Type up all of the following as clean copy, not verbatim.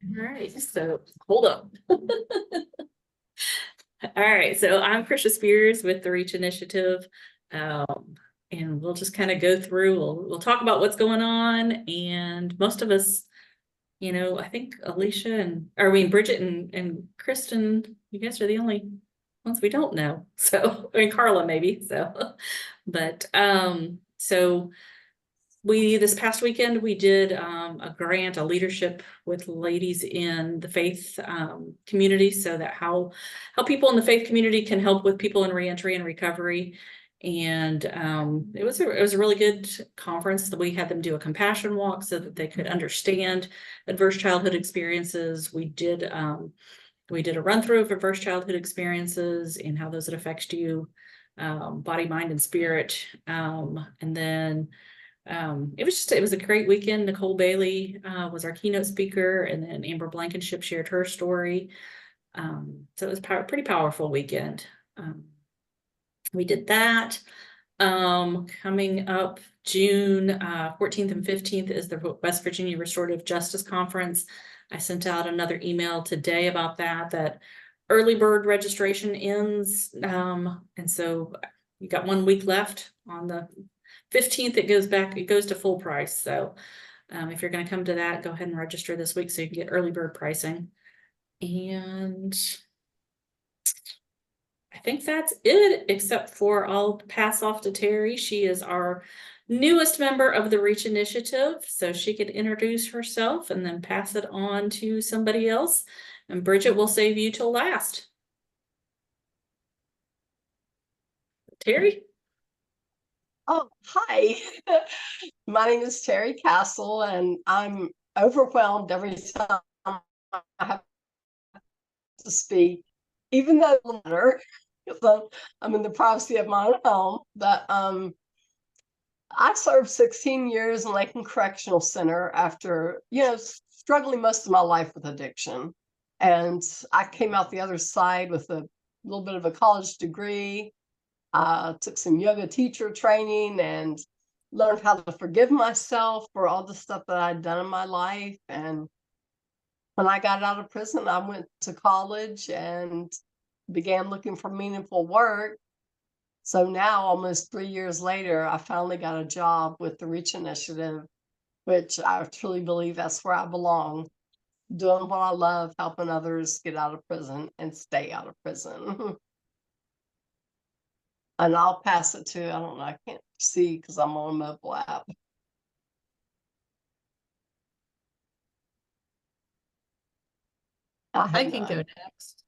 All right, so hold up. All right, so I'm Krisha Spears with the Reach Initiative. And we'll just kind of go through, we'll talk about what's going on. And most of us, I think Alicia Bridget and Kristen, you guys are the only ones we don't know. So, Carla maybe. So, but so this past weekend we did a grant, a leadership with ladies in the faith community, so that how people in the faith community can help with people in reentry and recovery. And it was a really good conference. That we had them do a compassion walk so that they could understand adverse childhood experiences. We did a run through of adverse childhood experiences and how those would affect you, body, mind, and spirit. And then it was a great weekend. Nicole Bailey was our keynote speaker, and then Amber Blankenship shared her story. So it was pretty powerful weekend. We did that. Coming up June 14th and 15th is the West Virginia Restorative Justice Conference. I sent out another email today about that early bird registration ends. And so you got 1 week left. On the 15th, it goes to full price. So if you're going to come to that, go ahead and register this week so you can get early bird pricing. And I think that's it, except for I'll pass off to Terry. She is our newest member of the Reach Initiative, so she could introduce herself and then pass it on to somebody else. And Bridget will save you till last. Terry? Oh, hi. My name is Terry Castle, and I'm overwhelmed every time I have to speak, even though it matter, because I'm in the privacy of my own home. But I served 16 years in Lakeland Correctional Center after, struggling most of my life with addiction. And I came out the other side with a little bit of a college degree. Took some yoga teacher training and learned how to forgive myself for all the stuff that I'd done in my life. And when I got out of prison, I went to college and began looking for meaningful work. So now, almost 3 years later, I finally got a job with the Reach Initiative, which I truly believe that's where I belong, doing what I love, helping others get out of prison and stay out of prison. And I'll pass it to, I don't know, I can't see because I'm on a mobile app. I can go next.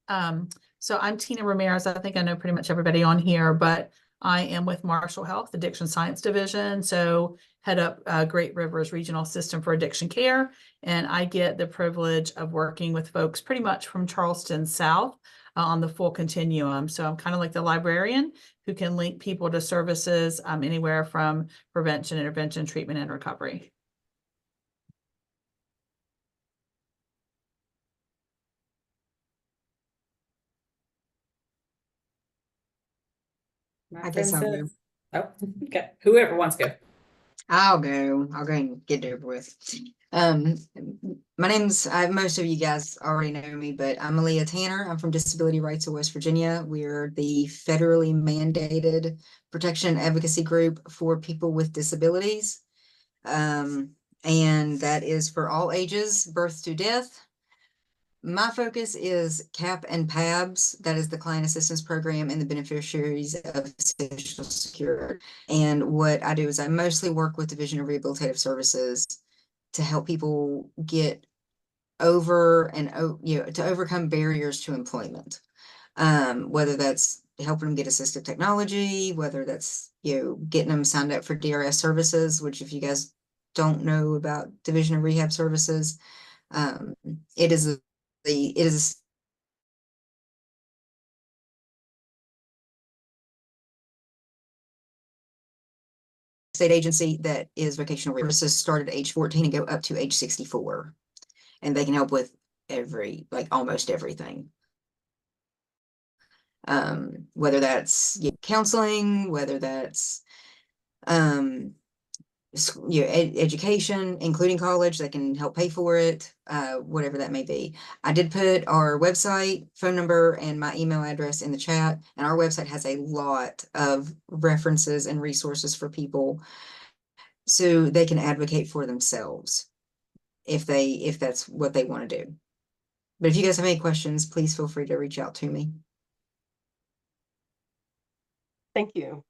So I'm Tina Ramirez. I think I know pretty much everybody on here, but I am with Marshall Health Addiction Science Division. So head up Great Rivers Regional System for Addiction Care. And I get the privilege of working with folks pretty much from Charleston South on the full continuum. So I'm kind of like the librarian who can link people to services anywhere from prevention, intervention, treatment, and recovery. I guess I'll go. Oh, okay. Whoever wants to go. I'll go. I'll go and get it over with. My name's, most of you guys already know me, but I'm Aaliyah Tanner. I'm from Disability Rights of West Virginia. We're the federally mandated protection and advocacy group for people with disabilities. And that is for all ages, birth to death. My focus is CAP and PABS, that is the Client Assistance Program and the beneficiaries of Social Security. And what I do is I mostly work with Division of Rehabilitative Services to help people get over and, to overcome barriers to employment. Whether that's helping them get assistive technology, whether that's, getting them signed up for DRS services, which if you guys don't know about Division of Rehab Services, it is state agency that is vocational services, start at age 14 and go up to age 64. And they can help with almost everything. Whether that's counseling, whether that's education, including college, that can help pay for it, whatever that may be. I did put our website, phone number, and my email address in the chat, and our website has a lot of references and resources for people so they can advocate for themselves if that's what they want to do. But if you guys have any questions, please feel free to reach out to me. Thank you.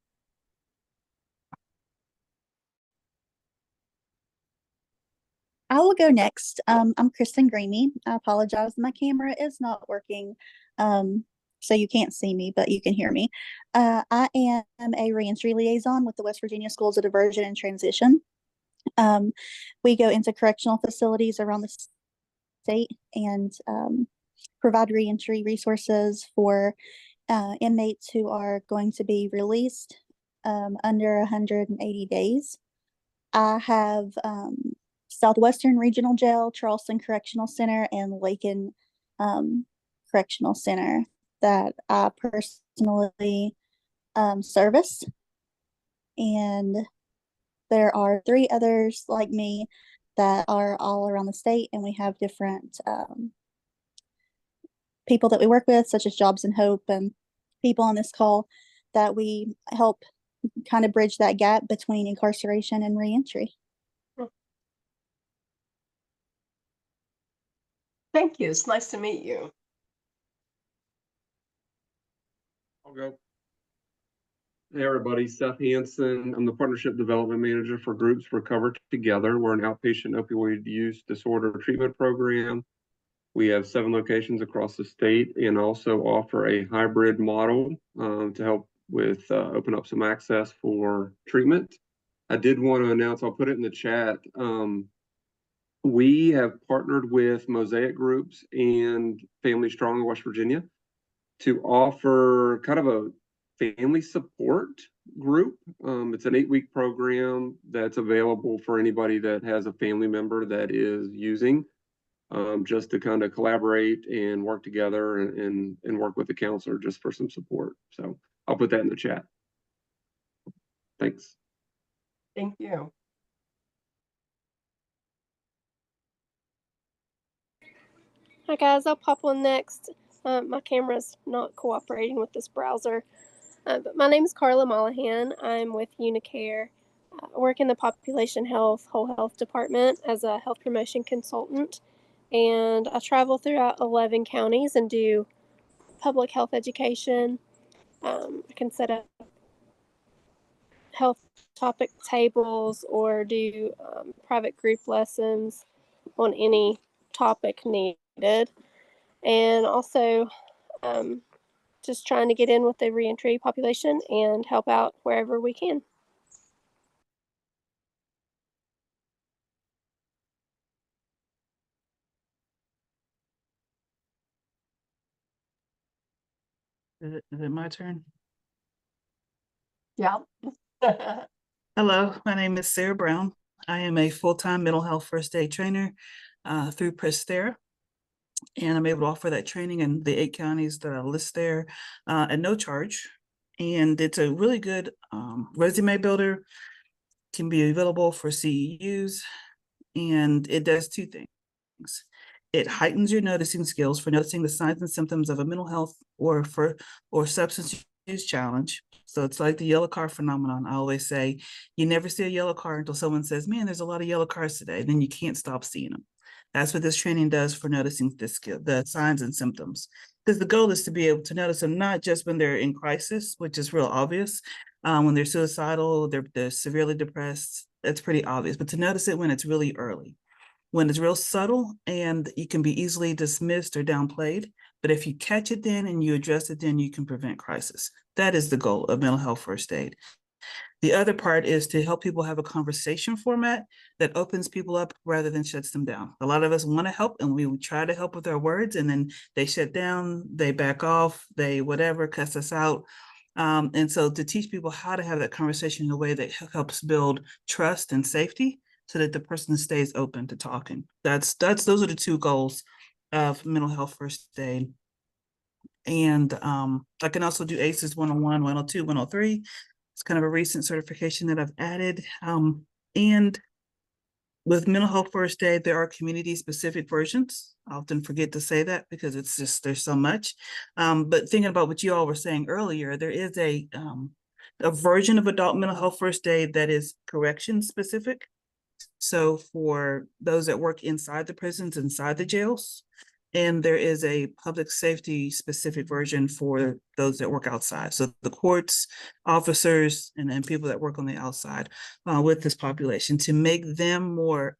I will go next. I'm Kristen Greamy. I apologize. My camera is not working. So you can't see me, but you can hear me. I am a reentry liaison with the West Virginia Schools of Diversion and Transition. We go into correctional facilities around the state and provide reentry resources for inmates who are going to be released under 180 days. I have Southwestern Regional Jail, Charleston Correctional Center, and Lakin Correctional Center that I personally service. And there are 3 others like me that are all around the state, and we have different people that we work with, such as Jobs and Hope, and people on this call that we help kind of bridge that gap between incarceration and reentry. Thank you. It's nice to meet you. I'll go. Hey, everybody. Seth Hansen. I'm the Partnership Development Manager for Groups Recover Together. We're an outpatient opioid use disorder treatment program. We have 7 locations across the state and also offer a hybrid model to help with open up some access for treatment. I did want to announce, I'll put it in the chat. We have partnered with Mosaic Groups and Family Strong in West Virginia to offer kind of a family support group. It's an 8-week program that's available for anybody that has a family member that is using, just to kind of collaborate and work together and work with the counselor just for some support. So I'll put that in the chat. Thanks. Thank you. Hi guys, I'll pop on next. My camera's not cooperating with this browser. But my name is Carla Mollahan. I'm with Unicare. I work in the population health, whole health department as a health promotion consultant. And I travel throughout 11 counties and do public health education. I can set up health topic tables or do private group lessons on any topic needed. And also just trying to get in with the reentry population and help out wherever we can. Is it my turn? Yeah. Hello, my name is Sarah Brown. I am a full-time mental health first aid trainer through Prestera, and I'm able to offer that training in the 8 counties that I list there at no charge. And it's a really good resume builder, can be available for CEUs, and it does 2 things. It heightens your noticing skills for noticing the signs and symptoms of a mental health or substance use challenge. So it's like the yellow car phenomenon. I always say, you never see a yellow car until someone says, man, there's a lot of yellow cars today. Then you can't stop seeing them. That's what this training does for noticing the signs and symptoms. Because the goal is to be able to notice them not just when they're in crisis, which is real obvious, when they're suicidal, they're severely depressed. That's pretty obvious, but to notice it when it's really early, when it's real subtle and you can be easily dismissed or downplayed. But if you catch it then and you address it, then you can prevent crisis. That is the goal of mental health first aid. The other part is to help people have a conversation format that opens people up rather than shuts them down. A lot of us want to help and we try to help with our words, and then they shut down, they back off, they whatever, cuss us out. And so to teach people how to have that conversation in a way that helps build trust and safety so that the person stays open to talking. Those are the 2 goals of mental health first aid. And I can also do ACEs 101, 102, 103. It's kind of a recent certification that I've added. And with mental health first aid, there are community specific versions. I often forget to say that because it's just, there's so much. But thinking about what you all were saying earlier, there is a version of adult mental health first aid that is correction specific. So for those that work inside the prisons, inside the jails, and there is a public safety specific version for those that work outside. So the courts, officers, and then people that work on the outside with this population, to make them more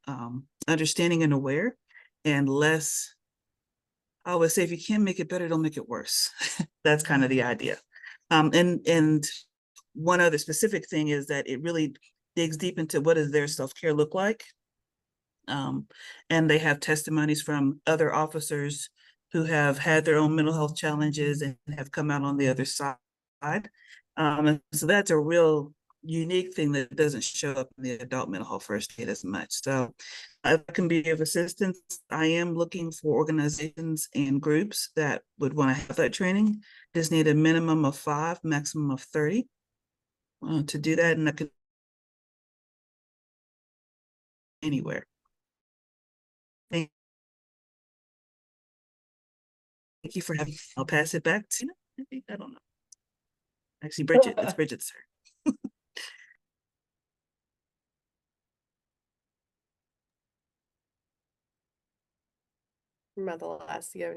understanding and aware, and less, I would say, if you can't make it better, don't make it worse. That's kind of the idea. And one other specific thing is that it really digs deep into what does their self-care look like. And they have testimonies from other officers who have had their own mental health challenges and have come out on the other side. And so that's a real unique thing that doesn't show up in the adult mental health first aid as much. So if I can be of assistance, I am looking for organizations and groups that would want to have that training. Just need a minimum of 5, maximum of 30 to do that, and I could anywhere. Thank you for having me. I'll pass it back to, I don't know. Actually, Bridget, it's Bridget's turn. Am I the last to go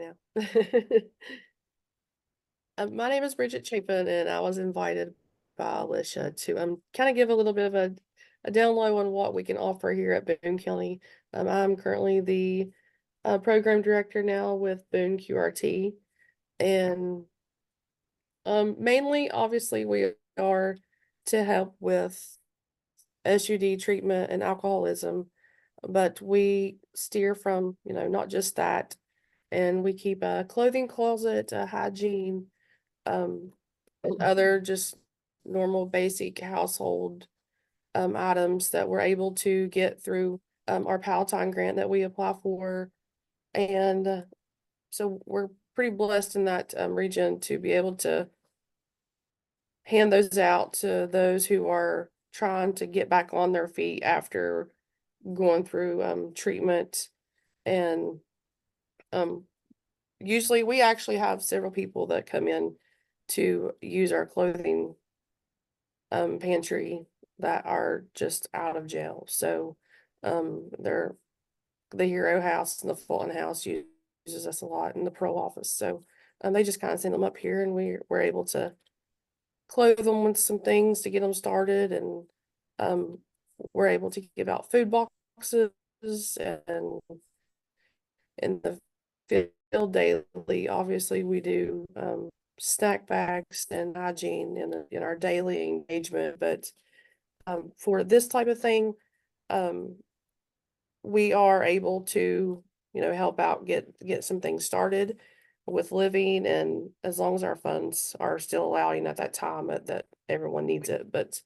now? My name is Bridget Chapin, and I was invited by Alicia to kind of give a little bit of a down low on what we can offer here at Boone County. I'm currently the program director now with Boone QRT, and mainly, obviously, we are to help with SUD treatment and alcoholism, but we steer from, not just that. And we keep a clothing closet, a hygiene, and other just normal basic household items that we're able to get through our Palatine grant that we apply for. And so we're pretty blessed in that region to be able to hand those out to those who are trying to get back on their feet after going through treatment. And usually we actually have several people that come in to use our clothing pantry that are just out of jail. So they're the Hero House and the Fulton House uses us a lot in the pro office. So they just kind of send them up here, and we're able to clothe them with some things to get them started. And we're able to give out food boxes and in the field daily. Obviously, we do snack bags and hygiene in our daily engagement. But for this type of thing, we are able to, help out, get some things started with living, and as long as our funds are still allowing at that time that everyone needs it. But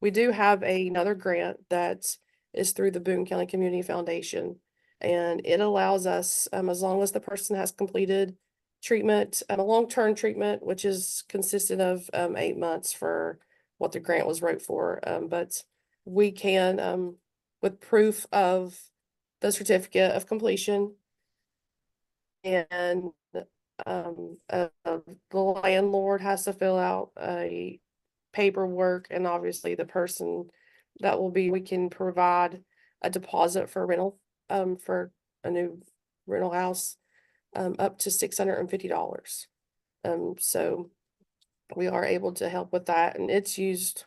we do have another grant that is through the Boone County Community Foundation, and it allows us, as long as the person has completed treatment, a long-term treatment, which is consisted of 8 months for what the grant was wrote for. But we can, with proof of the certificate of completion, and the landlord has to fill out a paperwork, and obviously the person that will be, we can provide a deposit for rental for a new rental house up to $650. So we are able to help with that, and it's used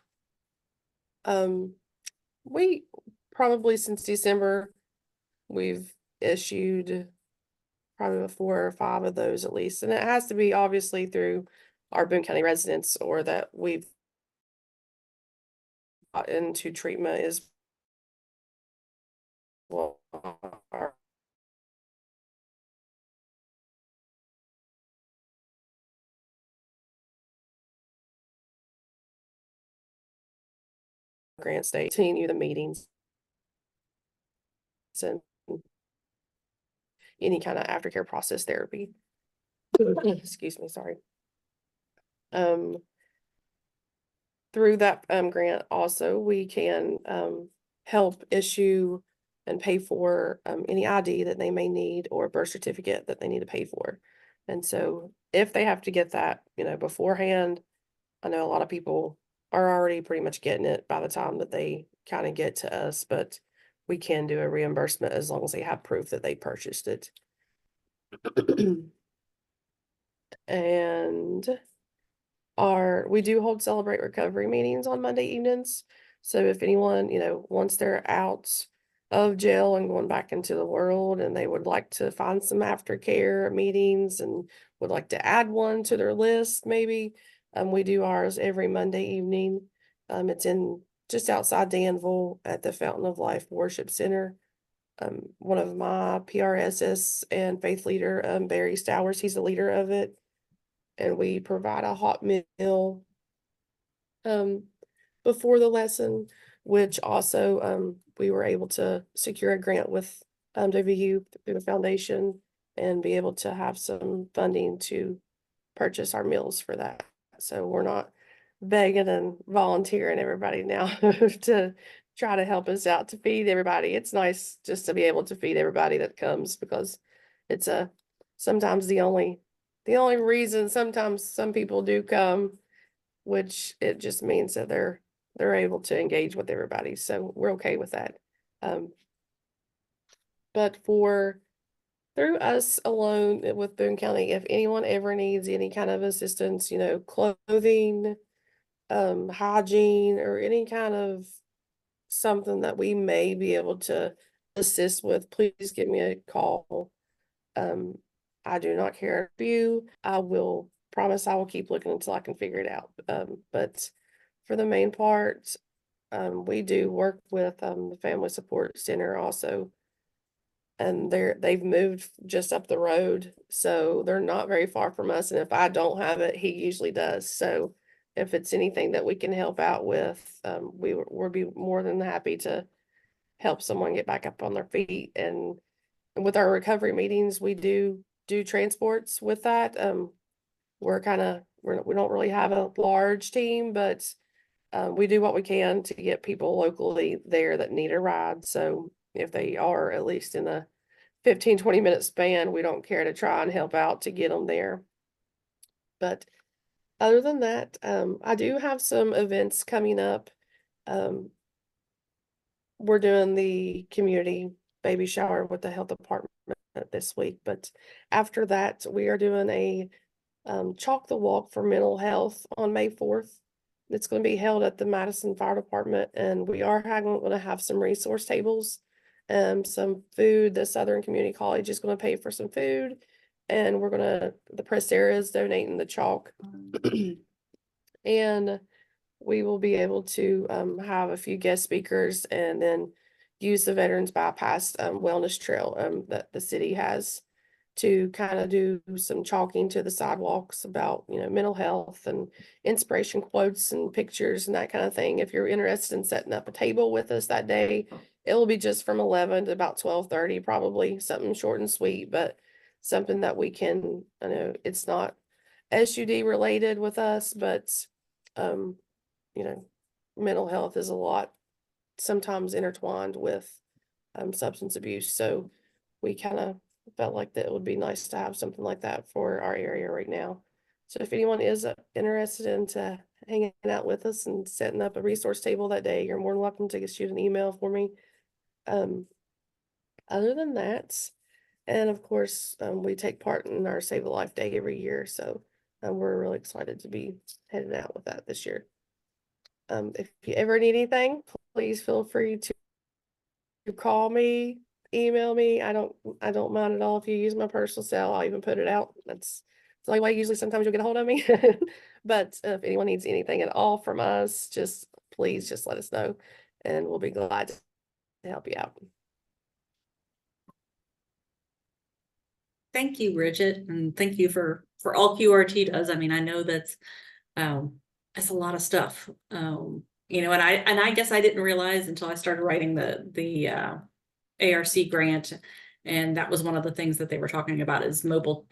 we probably since December we've issued probably 4 or 5 of those at least, and it has to be obviously through our Boone County residents or that we've got into treatment is well our grant state continue the meetings and any kind of aftercare process therapy. Excuse me, sorry. Through that grant also we can help issue and pay for any ID that they may need or birth certificate that they need to pay for. And so if they have to get that, beforehand, I know a lot of people are already pretty much getting it by the time that they kind of get to us, but we can do a reimbursement as long as they have proof that they purchased it. And we do hold Celebrate Recovery meetings on Monday evenings. So if anyone, once they're out of jail and going back into the world and they would like to find some aftercare meetings and would like to add one to their list, maybe, we do ours every Monday evening. It's in just outside Danville at the Fountain of Life Worship Center. One of my PRSS and faith leader, Barry Stowers, he's the leader of it. And we provide a hot meal before the lesson, which also we were able to secure a grant with WVU through the foundation and be able to have some funding to purchase our meals for that. So we're not begging and volunteering everybody now to try to help us out to feed everybody. It's nice just to be able to feed everybody that comes, because it's sometimes the only reason sometimes some people do come, which it just means that they're able to engage with everybody. So we're okay with that. But through us alone with Boone County, if anyone ever needs any kind of assistance, clothing, hygiene, or any kind of something that we may be able to assist with, please give me a call. I do not care if you, I will promise I will keep looking until I can figure it out. But for the main part, we do work with the Family Support Center also. And they've moved just up the road, so they're not very far from us. And if I don't have it, he usually does. So if it's anything that we can help out with, we'll be more than happy to help someone get back up on their feet. And with our recovery meetings, we do transports with that. We don't really have a large team, but we do what we can to get people locally there that need a ride. So if they are at least in a 15-20 minute span, we don't care to try and help out to get them there. But other than that, I do have some events coming up. We're doing the community baby shower with the health department this week, but after that, we are doing a Chalk the Walk for mental health on May 4th. It's going to be held at the Madison Fire Department, and we are going to have some resource tables, some food. The Southern Community College is going to pay for some food, and the press area is donating the chalk. And we will be able to have a few guest speakers and then use the Veterans Bypass wellness trail that the city has to kind of do some chalking to the sidewalks about, mental health and inspiration quotes and pictures and that kind of thing. If you're interested in setting up a table with us that day, it will be just from 11 to about 12:30, probably something short and sweet, but something that we can, I know it's not SUD related with us, but, mental health is a lot sometimes intertwined with substance abuse. So we kind of felt like that it would be nice to have something like that for our area right now. So if anyone is interested in hanging out with us and setting up a resource table that day, you're more than welcome to shoot an email for me. Other than that, and of course, we take part in our Save a Life Day every year. So we're really excited to be heading out with that this year. If you ever need anything, please feel free to call me, email me. I don't mind at all if you use my personal cell. I'll even put it out. That's the only way usually sometimes you'll get a hold of me. But if anyone needs anything at all from us, please just let us know and we'll be glad to help you out. Thank you, Bridget, and thank you for all QRT does. I mean, I know that's a lot of stuff. And I guess I didn't realize until I started writing the ARC grant, and that was one of the things that they were talking about is mobile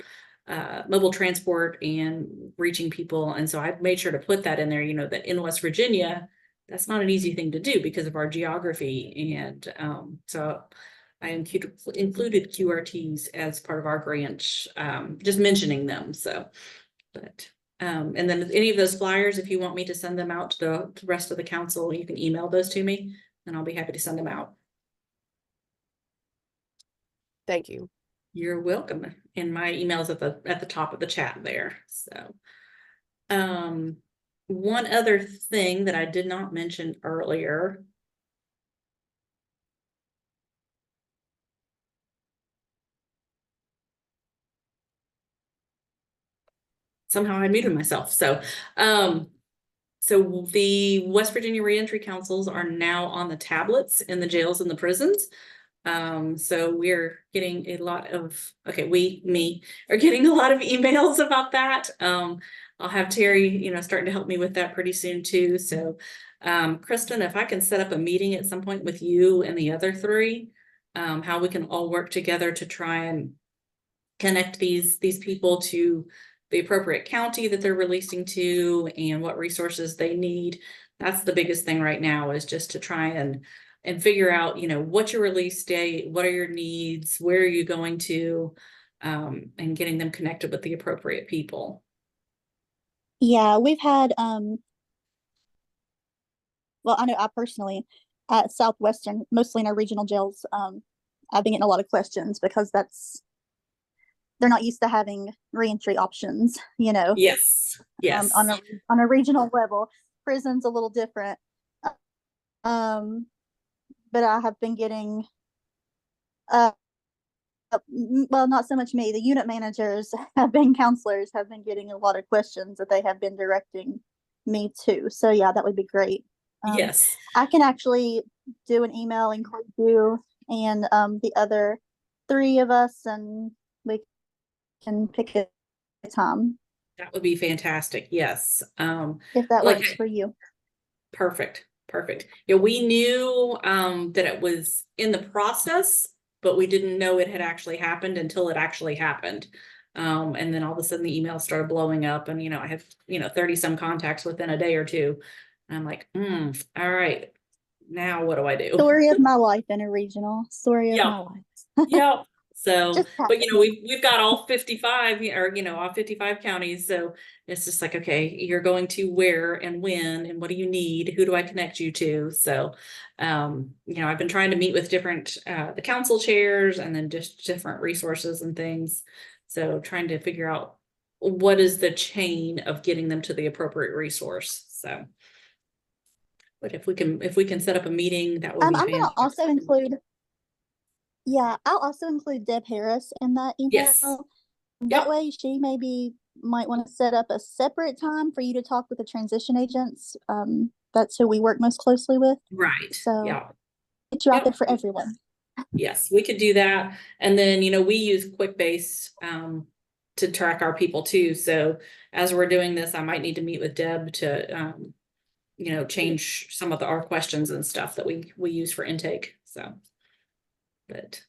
transport and reaching people. And so I made sure to put that in there, that in West Virginia, that's not an easy thing to do because of our geography. And so I included QRTs as part of our grant, just mentioning them. So, but and then any of those flyers, if you want me to send them out to the rest of the council, you can email those to me and I'll be happy to send them out. Thank you. You're welcome. And my email is at the top of the chat there. So one other thing that I did not mention earlier. Somehow I muted myself. So the West Virginia Reentry Councils are now on the tablets in the jails and the prisons. So we're getting a lot of, me are getting a lot of emails about that. I'll have Terry, starting to help me with that pretty soon too. So, Kristen, if I can set up a meeting at some point with you and the other three, how we can all work together to try and connect these people to the appropriate county that they're releasing to and what resources they need. That's the biggest thing right now, is just to try and figure out, what's your release date, what are your needs, where are you going to, and getting them connected with the appropriate people. Yeah, we've had, well, I know I personally at Southwestern, mostly in our regional jails, I've been getting a lot of questions because they're not used to having reentry options, Yes. on a regional level. Prison's a little different. But I have been getting, well, not so much me, the unit managers counselors have been getting a lot of questions that they have been directing me to. So yeah, that would be great. Yes. I can actually do an email, include you and the other three of us, and we can pick a time. That would be fantastic. Yes. If that works for you. Perfect. Yeah, we knew that it was in the process, but we didn't know it had actually happened until it actually happened. And then all of a sudden the emails started blowing up, and I have 30 some contacts within a day or two. And I'm like, all right, now what do I do? Story of my life in a regional. Story of my life. Yeah. So, but happened. we've got all 55 or all 55 counties. So it's just like, okay, you're going to where and when and what do you need? Who do I connect you to? So, I've been trying to meet with different the council chairs and then just different resources and things. So trying to figure out what is the chain of getting them to the appropriate resource. So, but if we can set up a meeting, that would be I'm fantastic. gonna also include. Yeah, I'll also include Deb Harris in that email. Yes. That way she might want to set up a separate time for you to talk with the transition agents. That's who we work most closely with. Right. So yeah. it's rapid for everyone. Yes, we could do that. And then, we use QuickBase to track our people too. So as we're doing this, I might need to meet with Deb to, change some of our questions and stuff that we use for intake. So, but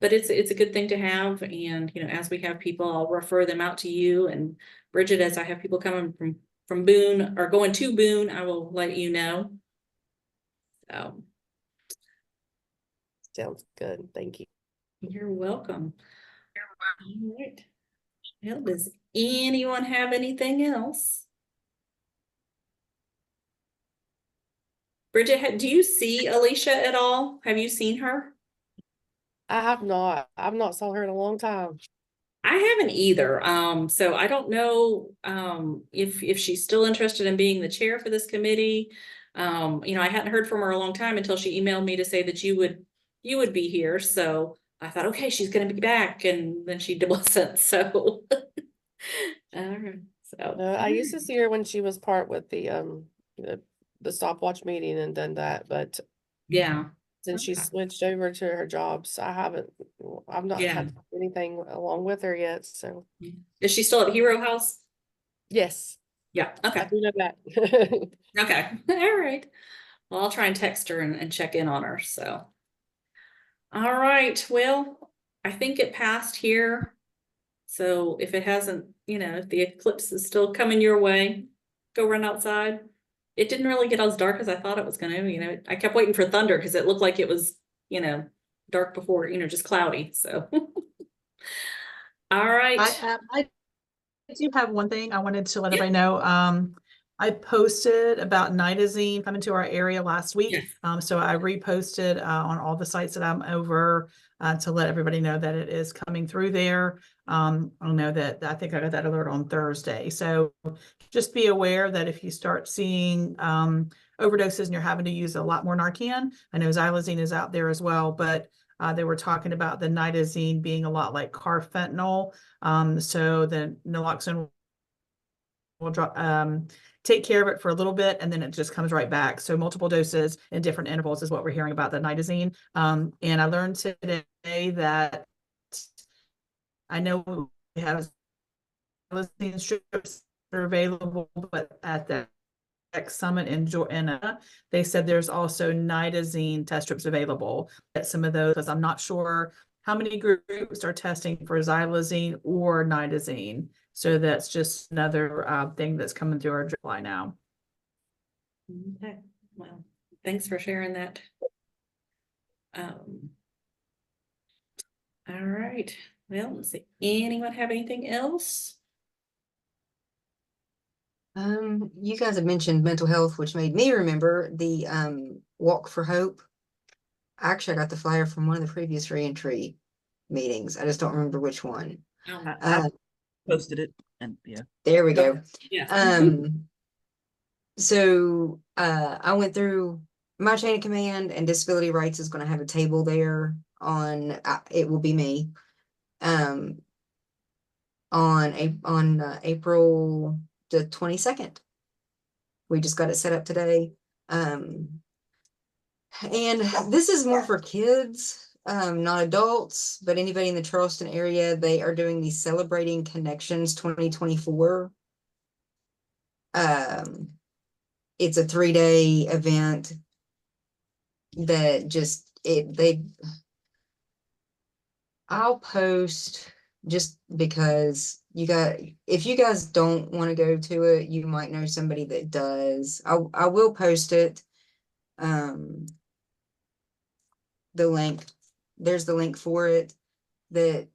it's a good thing to have. And, as we have people, I'll refer them out to you, and Bridget, as I have people coming from Boone or going to Boone, I will let you know. So. Sounds good. Thank you. You're welcome. All right. Well, does anyone have anything else? Bridget, do you see Alicia at all? Have you seen her? I have not. I've not saw her in a long time. I haven't either. So I don't know if she's still interested in being the chair for this committee. I hadn't heard from her a long time until she emailed me to say that you would be here. So I thought, okay, she's gonna be back, and then she wasn't. So, I used to see her when she was part with the stopwatch meeting and done that, but yeah. since she switched over to her jobs, I've not had anything along with her yet. So is she still at Hero House? yes. Yeah. Okay. I do know that. Okay. All right. Well, I'll try and text her and check in on her. So, all right. Well, I think it passed here. So if it hasn't, if the eclipse is still coming your way, go run outside. it didn't really get as dark as I thought it was gonna, I kept waiting for thunder because it looked like it was, dark before, just cloudy, so. All right. I do have one thing I wanted to let everybody know. I posted about nitazene coming to our area last week. Yes. So I reposted on all the sites that I'm over to let everybody know that it is coming through there. I know that I think I got that alert on Thursday. So just be aware that if you start seeing overdoses and you're having to use a lot more Narcan, I know xylazine is out there as well, but they were talking about the nitazene being a lot like carfentanil. So the naloxone will drop, take care of it for a little bit, and then it just comes right back. So multiple doses in different intervals is what we're hearing about the nitazene. And I learned today that I know we have nitazene strips that are available, but at the Summit in Georgia, they said there's also nitazene test strips available at some of those, because I'm not sure how many groups are testing for xylazine or nitazene. So that's just another thing that's coming through our drip line now. Okay, well, thanks for sharing that. All right, well, let's see, anyone have anything else? You guys have mentioned mental health, which made me remember the Walk for Hope. Actually, I got the flyer from one of the previous reentry meetings. I just don't remember which one. I posted it, and yeah. There we go. Yeah. So I went through my chain of command, and disability rights is going to have a table there on it will be me on April the 22nd. We just got it set up today. And this is more for kids, not adults, but anybody in the Charleston area. They are doing the Celebrating Connections 2024. It's a 3-day event that I'll post just because if you guys don't want to go to it, you might know somebody that does. I will post it. The link, there's the link for it, that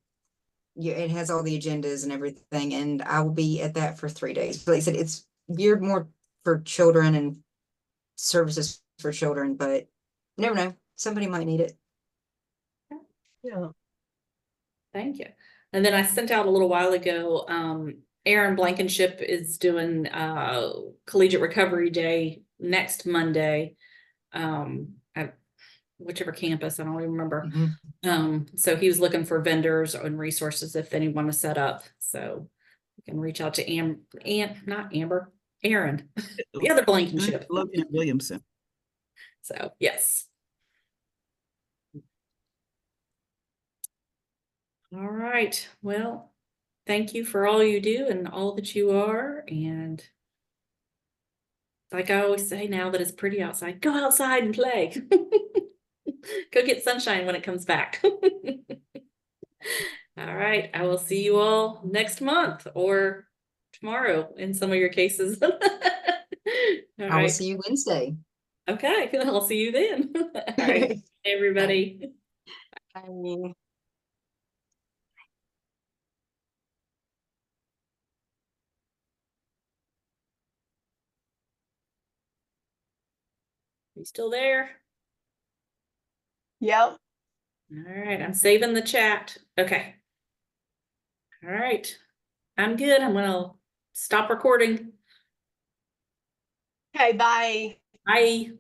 it has all the agendas and everything, and I will be at that for 3 days. But like I said, it's geared more for children and services for children, but you never know, somebody might need it. Yeah. Thank you. And then I sent out a little while ago, Aaron Blankenship is doing Collegiate Recovery Day next Monday at whichever campus, I don't even remember. So he was looking for vendors and resources if anyone to set up. So you can reach out to not Amber, Aaron, the other Blankenship. Logan Williamson. So yes. All right. Well, thank you for all you do and all that you are. And like I always say, now that it's pretty outside, go outside and play. Go get sunshine when it comes back. All right. I will see you all next month or tomorrow in some of your cases. All I will right. see you Wednesday. Okay. I'll see you then. All right. Hey, everybody. Bye. You still there? Yep. All right. I'm saving the chat. Okay. All right. I'm good. I'm gonna stop recording. Okay, bye. Bye.